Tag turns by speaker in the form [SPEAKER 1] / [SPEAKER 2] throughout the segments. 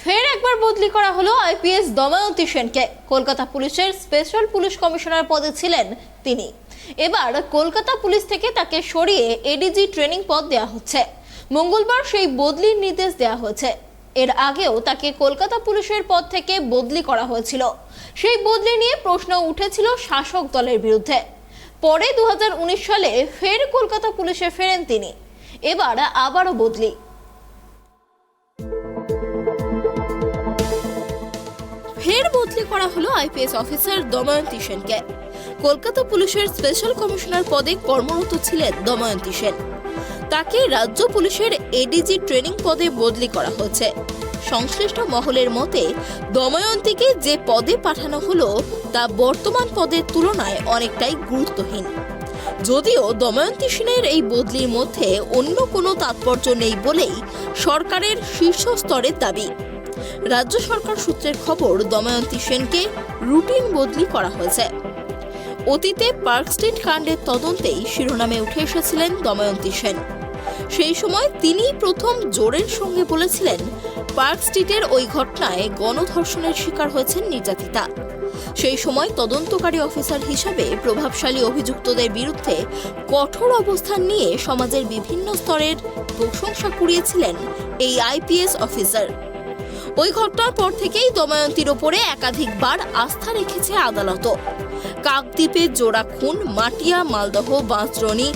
[SPEAKER 1] ফের একবার বদলি করা হলো আইপিএস দময়ন্তী সেনকে। কলকাতা পুলিশের স্পেশাল পুলিশ কমিশনার পদে ছিলেন তিনি। এবার কলকাতা পুলিশ থেকে তাকে সরিয়ে এডিজি ট্রেনিং পদ দেওয়া হচ্ছে। মঙ্গলবার সেই বদলির নির্দেশ দেওয়া হয়েছে। এর আগেও তাকে কলকাতা পুলিশের পদ থেকে বদলি করা হয়েছিল। সেই বদলি নিয়ে প্রশ্ন উঠেছিল শাসক দলের বিরুদ্ধে। পরে 2019 সালে ফের কলকাতা পুলিশে ফেরেন তিনি। এবার আবারও বদলি। ফের বদলি করা হলো আইপিএস অফিসার দময়ন্তী সেনকে। কলকাতা পুলিশের স্পেশাল কমিশনার পদে কর্মরত ছিলেন দময়ন্তী সেন। তাকে রাজ্য পুলিশের এডিজি ট্রেনিং পদে বদলি করা হয়েছে। সংশ্লিষ্ট মহলের মতে দময়ন্তীকে যে পদে পাঠানো হলো তা বর্তমান পদের তুলনায় অনেকটাই গুরুত্বহীন। যদিও দময়ন্তী সেনের এই বদলির মধ্যে অন্য কোনো তাৎপর্য নেই বলেই সরকারের শীর্ষ স্তরের দাবি। রাজ্য সরকার সূত্রের খবর, দময়ন্তী সেনকে রুটিন বদলি করা হয়েছে। অতীতে পার্ক স্ট্রিট কাণ্ডের তদন্তেই শিরোনামে উঠে এসেছিলেন দময়ন্তী সেন। সেই সময় তিনিই প্রথম জোরের সঙ্গে বলেছিলেন পার্ক স্ট্রিটের ওই ঘটনায় গণধর্ষণের শিকার হয়েছেন নির্যাতিতা। সেই সময় তদন্তকারী অফিসার হিসাবে প্রভাবশালী অভিযুক্তদের বিরুদ্ধে কঠোর অবস্থান নিয়ে সমাজের বিভিন্ন স্তরের প্রশংসা কুড়িয়েছিলেন এই আইপিএস অফিসার। ওই ঘটনার পর থেকেই দময়ন্তীর ওপরে একাধিকবার আস্থা রেখেছে আদালত। কাকদ্বীপে জোড়া খুন, মাটিয়া, মালদহ, বাঁশদ্রোণী,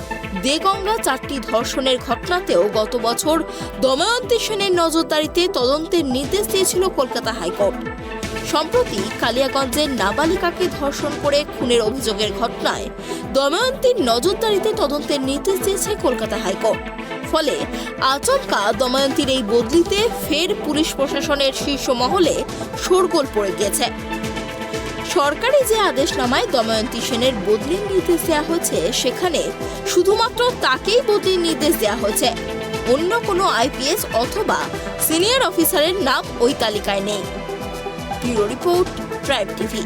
[SPEAKER 1] দেগঙ্গা 4টি ধর্ষণের ঘটনাতেও গত বছর দময়ন্তী সেনের নজরদারিতে তদন্তের নির্দেশ দিয়েছিল কলকাতা হাইকোর্ট। সম্প্রতি কালিয়াগঞ্জের নাবালিকাকে ধর্ষণ করে খুনের অভিযোগের ঘটনায় দময়ন্তীর নজরদারিতে তদন্তের নির্দেশ দিয়েছে কলকাতা হাইকোর্ট। ফলে আচমকা দময়ন্তীর এই বদলিতে ফের পুলিশ প্রশাসনের শীর্ষ মহলে শোরগোল পড়ে গিয়েছে। সরকারি যে আদেশনামায় দময়ন্তী সেনের বদলির নির্দেশ দেওয়া হয়েছে, সেখানে শুধুমাত্র তাকেই বদলির নির্দেশ দেওয়া হয়েছে। অন্য কোনো আইপিএস অথবা সিনিয়র অফিসারের নাম ওই তালিকায় নেই। Bureau report, tribe TV.